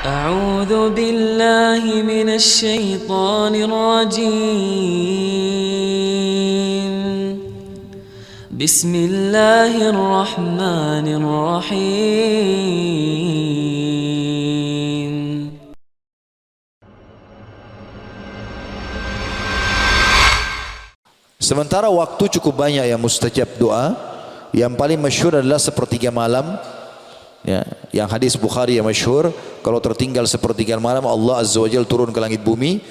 أعوذ بالله من الشيطان الرجيم بسم الله الرحمن الرحيم Sementara waktu cukup banyak yang mustajab doa. Yang paling masyhur adalah sepertiga malam. Ya, yang hadis Bukhari yang masyhur, kalau tertinggal sepertiga malam Allah Azza wa Jalla turun ke langit bumi.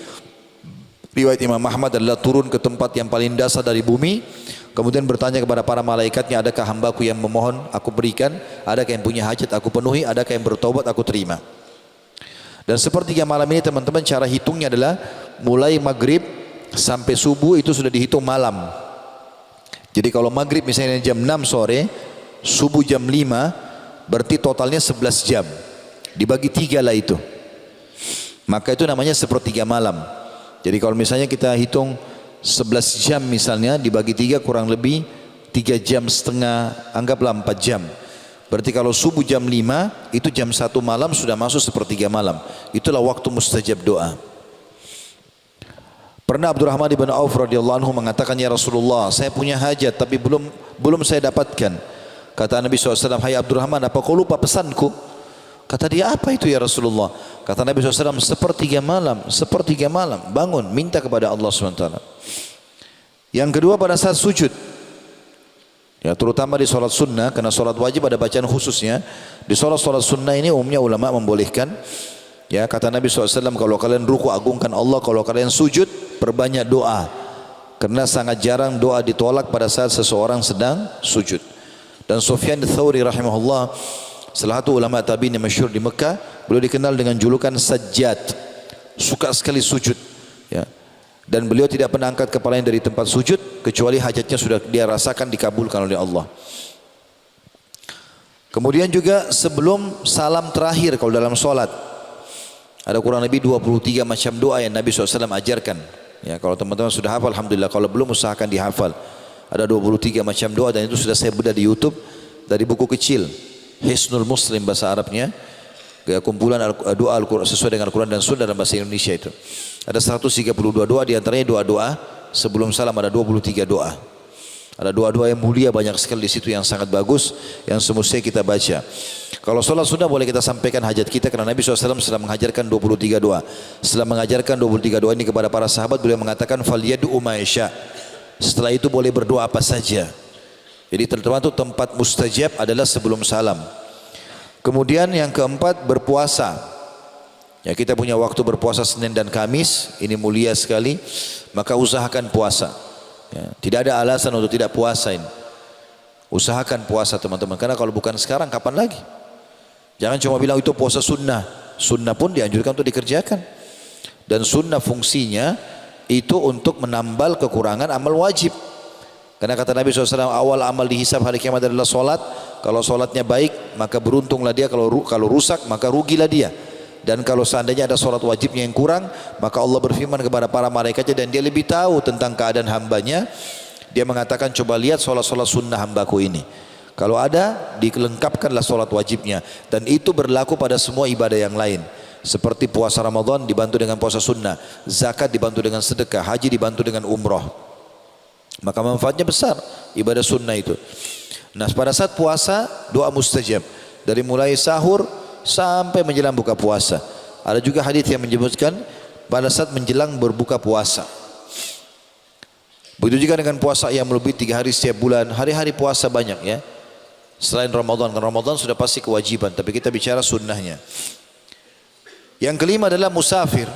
Riwayat Imam Ahmad adalah turun ke tempat yang paling dasar dari bumi, kemudian bertanya kepada para malaikatnya, adakah hambaku yang memohon aku berikan, adakah yang punya hajat aku penuhi, adakah yang bertobat aku terima. Dan sepertiga malam ini teman-teman, cara hitungnya adalah mulai maghrib sampai subuh itu sudah dihitung malam. Jadi kalau maghrib misalnya jam 6 sore, subuh jam 5, berarti totalnya 11 jam. Dibagi 3 lah itu. Maka itu namanya sepertiga malam. Jadi kalau misalnya kita hitung 11 jam misalnya, dibagi 3 kurang lebih 3 jam setengah, anggaplah 4 jam. Berarti kalau subuh jam 5, itu jam 1 malam sudah masuk sepertiga malam. Itulah waktu mustajab doa. Pernah Abdurrahman bin Auf radhiyallahu anhu mengatakan, ya Rasulullah, saya punya hajat tapi belum saya dapatkan. Kata Nabi SAW, hai Abdurrahman, apa kau lupa pesanku? Kata dia, apa itu ya Rasulullah? Kata Nabi SAW, sepertiga malam, bangun, minta kepada Allah SWT. Yang kedua pada saat sujud, ya terutama di sholat sunnah, karena sholat wajib ada bacaan khususnya. Di sholat sunnah ini umumnya ulama membolehkan. Ya, kata Nabi SAW, kalau kalian ruku agungkan Allah, kalau kalian sujud perbanyak doa, karena sangat jarang doa ditolak pada saat seseorang sedang sujud. Dan Sufyan Ats-Tsauri rahimahullah, salah satu ulama tabi'in yang masyhur di Mekah, beliau dikenal dengan julukan Sajjad, suka sekali sujud. Ya. Dan beliau tidak pernah angkat kepalanya dari tempat sujud kecuali hajatnya sudah dia rasakan dikabulkan oleh Allah. Kemudian juga sebelum salam terakhir kalau dalam solat, ada kurang lebih 23 macam doa yang Nabi SAW ajarkan. Ya, kalau teman-teman sudah hafal, alhamdulillah. Kalau belum, usahakan dihafal. Ada 23 macam doa dan itu sudah saya bedah di YouTube dari buku kecil Hisnul Muslim bahasa Arabnya, kumpulan doa Al-Quran sesuai dengan Al-Quran dan Sunnah dalam bahasa Indonesia itu. Ada 132 doa, di antaranya doa-doa sebelum salam ada 23 doa. Ada doa-doa yang mulia banyak sekali di situ yang sangat bagus yang semestinya kita baca. Kalau sholat sunnah boleh kita sampaikan hajat kita karena Nabi SAW setelah mengajarkan 23 doa. Setelah mengajarkan 23 doa ini kepada para sahabat, beliau mengatakan falyad'u ma yasha. Setelah itu boleh berdoa apa saja. Jadi termasuk tempat mustajab adalah sebelum salam. Kemudian yang keempat, berpuasa. Ya, kita punya waktu berpuasa Senin dan Kamis, ini mulia sekali, maka usahakan puasa. Ya, tidak ada alasan untuk tidak puasa ini. Usahakan puasa teman-teman, karena kalau bukan sekarang kapan lagi? Jangan cuma bilang itu puasa sunnah. Sunnah pun dianjurkan untuk dikerjakan. Dan sunnah fungsinya itu untuk menambal kekurangan amal wajib. Karena kata Nabi SAW, awal amal dihisab hari kiamat adalah solat. Kalau solatnya baik maka beruntunglah dia, kalau rusak maka rugilah dia. Dan kalau seandainya ada solat wajibnya yang kurang, maka Allah berfirman kepada para malaikatnya dan dia lebih tahu tentang keadaan hambanya. Dia mengatakan, coba lihat solat-solat sunnah hambaku ini. Kalau ada, dilengkapkanlah solat wajibnya. Dan itu berlaku pada semua ibadah yang lain. Seperti puasa Ramadan dibantu dengan puasa sunnah, zakat dibantu dengan sedekah, haji dibantu dengan umroh. Maka manfaatnya besar ibadah sunnah itu. Nah, pada saat puasa doa mustajab dari mulai sahur sampai menjelang buka puasa. Ada juga hadis yang menyebutkan pada saat menjelang berbuka puasa. Begitu juga dengan puasa yang melebihi 3 hari setiap bulan. Hari-hari puasa banyak ya. Selain Ramadan, karena Ramadan sudah pasti kewajiban, tapi kita bicara sunnahnya. Yang kelima adalah musafir.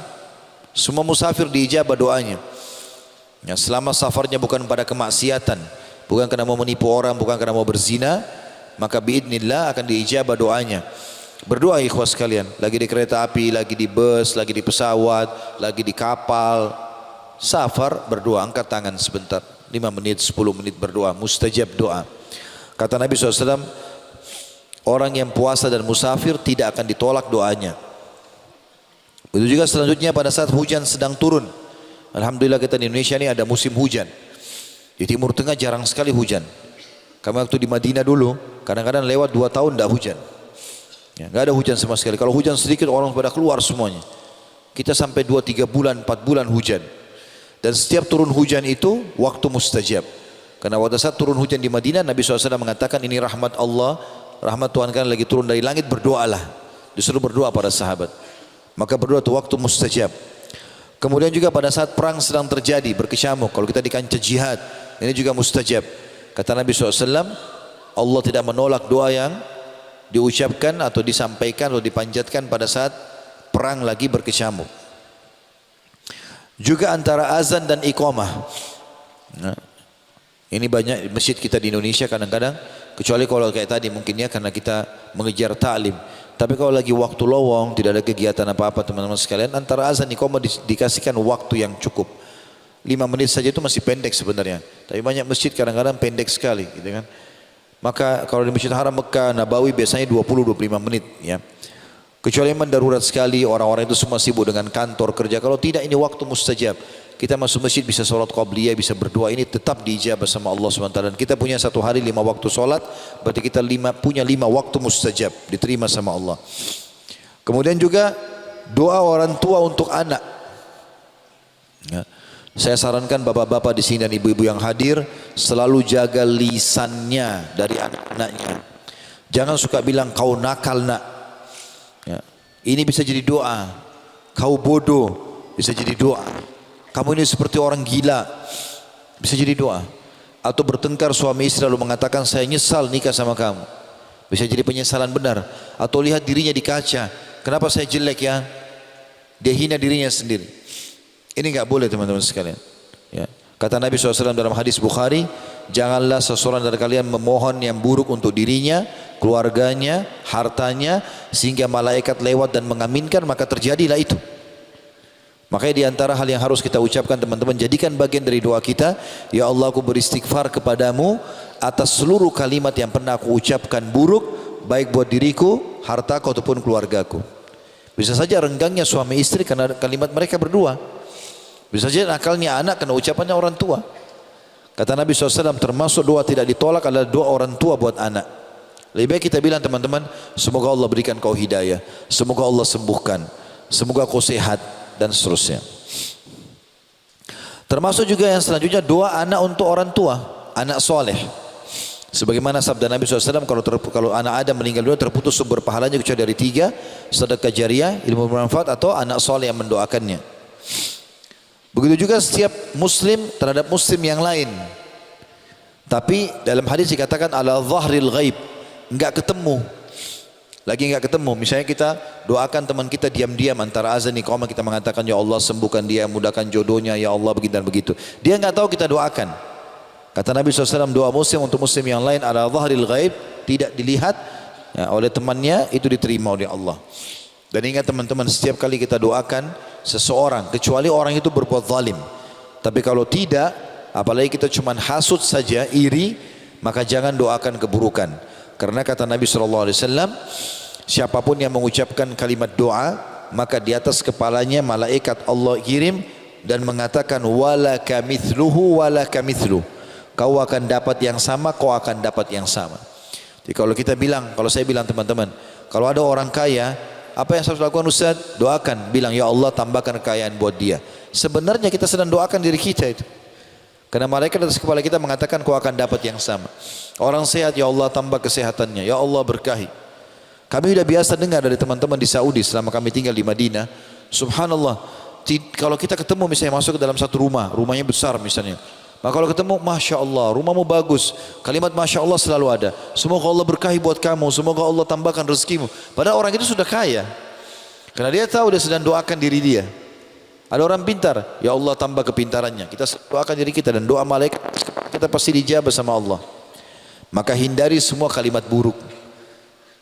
Semua musafir diijabah doanya. Ya, selama safarnya bukan pada kemaksiatan, bukan karena mau menipu orang, bukan karena mau berzina, maka biidznillah akan diijabah doanya. Berdoa ikhwas sekalian, lagi di kereta api, lagi di bus, lagi di pesawat, lagi di kapal, safar, berdoa, angkat tangan sebentar, 5 menit, 10 menit berdoa, mustajab doa. Kata Nabi SAW, orang yang puasa dan musafir tidak akan ditolak doanya. Begitu juga selanjutnya pada saat hujan sedang turun. Alhamdulillah kita di Indonesia ini ada musim hujan. Di Timur Tengah jarang sekali hujan. Kami waktu di Madinah dulu, kadang-kadang lewat 2 tahun tidak hujan. Ya, nggak ada hujan sama sekali. Kalau hujan sedikit orang pada keluar semuanya. Kita sampai 2-3 bulan, 4 bulan hujan. Dan setiap turun hujan itu waktu mustajab. Karena pada saat turun hujan di Madinah, Nabi SAW mengatakan ini rahmat Allah, rahmat Tuhan kalian lagi turun dari langit, berdoalah. Disuruh berdoa para sahabat. Maka berdoa itu waktu mustajab. Kemudian juga pada saat perang sedang terjadi, berkecamuk. Kalau kita di kancah jihad, ini juga mustajab. Kata Nabi SAW, Allah tidak menolak doa yang diucapkan atau disampaikan atau dipanjatkan pada saat perang lagi berkecamuk. Juga antara azan dan iqamah. Nah, ini banyak masjid kita di Indonesia kadang-kadang, kecuali kalau kayak tadi mungkinnya karena kita mengejar ta'lim. Tapi kalau lagi waktu lowong, tidak ada kegiatan apa-apa teman-teman sekalian, antara azan dan iqamah dikasihkan waktu yang cukup. 5 menit saja itu masih pendek sebenarnya. Tapi banyak masjid kadang-kadang pendek sekali, gitu kan. Maka kalau di Masjid Haram Mekah Nabawi biasanya 20-25 menit, ya. Kecuali memang darurat sekali, orang-orang itu semua sibuk dengan kantor kerja. Kalau tidak, ini waktu mustajab. Kita masuk masjid bisa sholat qabliyah, bisa berdoa, ini tetap diijabah sama Allah SWT. Dan kita punya satu hari 5 waktu sholat, berarti kita punya 5 waktu mustajab, diterima sama Allah. Kemudian juga doa orang tua untuk anak. Ya. Saya sarankan bapak-bapak di sini dan ibu-ibu yang hadir selalu jaga lisannya dari anak-anaknya. Jangan suka bilang kau nakal nak. Ya. Ini bisa jadi doa. Kau bodoh bisa jadi doa. Kamu ini seperti orang gila bisa jadi doa. Atau bertengkar suami istri lalu mengatakan saya nyesal nikah sama kamu. Bisa jadi penyesalan benar. Atau lihat dirinya di kaca. Kenapa saya jelek ya? Dia hina dirinya sendiri. Ini enggak boleh teman-teman sekalian. Ya. Kata Nabi SAW dalam hadis Bukhari, janganlah seseorang dari kalian memohon yang buruk untuk dirinya, keluarganya, hartanya, sehingga malaikat lewat dan mengaminkan, maka terjadilah itu. Makanya di antara hal yang harus kita ucapkan teman-teman, jadikan bagian dari doa kita, ya Allah aku beristighfar kepadamu atas seluruh kalimat yang pernah aku ucapkan buruk, baik buat diriku, hartaku ataupun keluargaku. Bisa saja renggangnya suami istri karena kalimat mereka berdua. Bisa saja nakalnya anak karena ucapannya orang tua. Kata Nabi SAW, termasuk doa tidak ditolak adalah doa orang tua buat anak. Lebih baik kita bilang teman-teman, semoga Allah berikan kau hidayah, semoga Allah sembuhkan, semoga kau sehat, dan seterusnya. Termasuk juga yang selanjutnya doa anak untuk orang tua, anak soleh. Sebagaimana sabda Nabi SAW, kalau anak Adam meninggal dunia terputus sumber pahalanya kecuali dari 3, sedekah jariah, ilmu bermanfaat, atau anak soleh yang mendoakannya. Begitu juga setiap muslim terhadap muslim yang lain. Tapi dalam hadis dikatakan ala zahril ghaib, enggak ketemu. Lagi enggak ketemu. Misalnya kita doakan teman kita diam-diam antara azan iqamah, kita mengatakan ya Allah sembuhkan dia, mudahkan jodohnya, ya Allah begini dan begitu. Dia enggak tahu kita doakan. Kata Nabi SAW, doa muslim untuk muslim yang lain ala zahril ghaib, tidak dilihat ya, oleh temannya, itu diterima oleh Allah. Dan ingat teman-teman, setiap kali kita doakan seseorang, kecuali orang itu berbuat zalim. Tapi kalau tidak, apalagi kita cuma hasud saja, iri, maka jangan doakan keburukan. Karena kata Nabi SAW, siapapun yang mengucapkan kalimat doa, maka di atas kepalanya malaikat Allah kirim dan mengatakan walaka mithluhu walaka mithluh. Kau akan dapat yang sama, kau akan dapat yang sama. Jadi kalau kita bilang, kalau saya bilang teman-teman, kalau ada orang kaya, apa yang harus lakukan Ustaz? Doakan, bilang ya Allah tambahkan kekayaan buat dia. Sebenarnya kita sedang doakan diri kita itu. Karena malaikat atas kepala kita mengatakan kau akan dapat yang sama. Orang sehat, ya Allah tambah kesehatannya, ya Allah berkahi. Kami sudah biasa dengar dari teman-teman di Saudi selama kami tinggal di Madinah. Subhanallah, kalau kita ketemu misalnya masuk ke dalam satu rumah, rumahnya besar misalnya. Maka kalau ketemu, Masya Allah, rumahmu bagus. Kalimat Masya Allah selalu ada. Semoga Allah berkahi buat kamu, semoga Allah tambahkan rezekimu. Padahal orang itu sudah kaya. Karena dia tahu dia sedang doakan diri dia. Ada orang pintar, ya Allah tambah kepintarannya. Kita doakan diri kita dan doa malaikat, kita pasti dijabah sama Allah. Maka hindari semua kalimat buruk.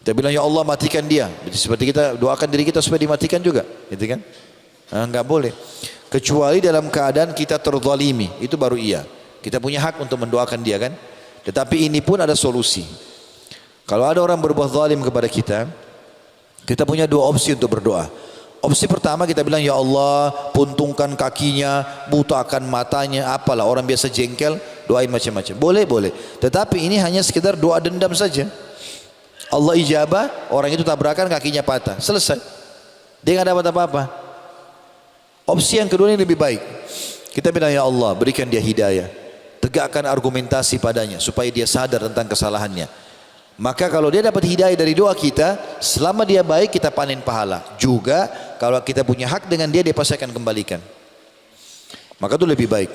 Kita bilang, ya Allah matikan dia. Seperti kita doakan diri kita supaya dimatikan juga. Gitu kan? Nah, enggak boleh. Kecuali dalam keadaan kita terzalimi, itu baru iya. Kita punya hak untuk mendoakan dia kan. Tetapi ini pun ada solusi. Kalau ada orang berbuat zalim kepada kita, kita punya dua opsi untuk berdoa. Opsi pertama kita bilang ya Allah puntungkan kakinya, butakan matanya, apalah orang biasa jengkel, doain macam-macam. Boleh. Tetapi ini hanya sekedar doa dendam saja. Allah ijabah, orang itu tabrakan kakinya patah, selesai. Dia nggak dapat apa-apa. Opsi yang kedua ini lebih baik. Kita bilang, ya Allah berikan dia hidayah, tegakkan argumentasi padanya supaya dia sadar tentang kesalahannya. Maka kalau dia dapat hidayah dari doa kita, selama dia baik kita panen pahala. Juga kalau kita punya hak dengan dia, dia pasti akan kembalikan. Maka itu lebih baik.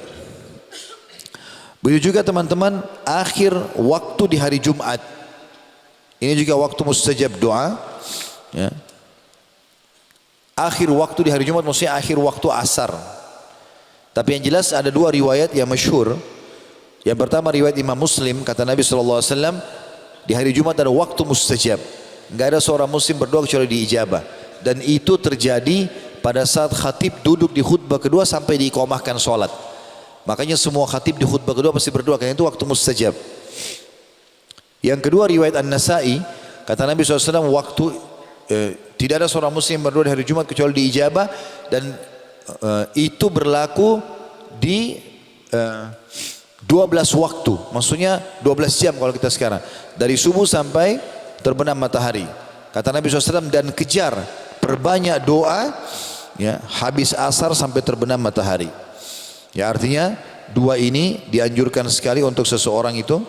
Begitu juga teman-teman, akhir waktu di hari Jumat. Ini juga waktu mustajab doa. Ya. Akhir waktu di hari Jumat maksudnya akhir waktu asar. Tapi yang jelas ada dua riwayat yang masyhur. Yang pertama riwayat Imam Muslim, kata Nabi SAW, di hari Jumat ada waktu mustajab. Enggak ada seorang muslim berdoa kecuali diijabah. Dan itu terjadi pada saat khatib duduk di khutbah kedua sampai diiqamahkan sholat. Makanya semua khatib di khutbah kedua pasti berdoa, karena itu waktu mustajab. Yang kedua riwayat An-Nasa'i, kata Nabi SAW, tidak ada seorang muslim berdoa di hari Jumat kecuali diijabah, dan itu berlaku di 12 waktu, maksudnya 12 jam kalau kita sekarang, dari subuh sampai terbenam matahari. Kata Nabi SAW, dan kejar, perbanyak doa, ya, habis asar sampai terbenam matahari. Ya, artinya dua ini dianjurkan sekali untuk seseorang itu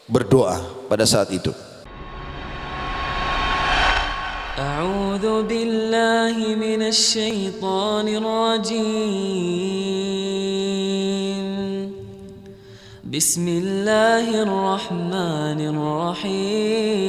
berdoa pada saat itu. أعوذ بالله من الشيطان الرجيم بسم الله الرحمن الرحيم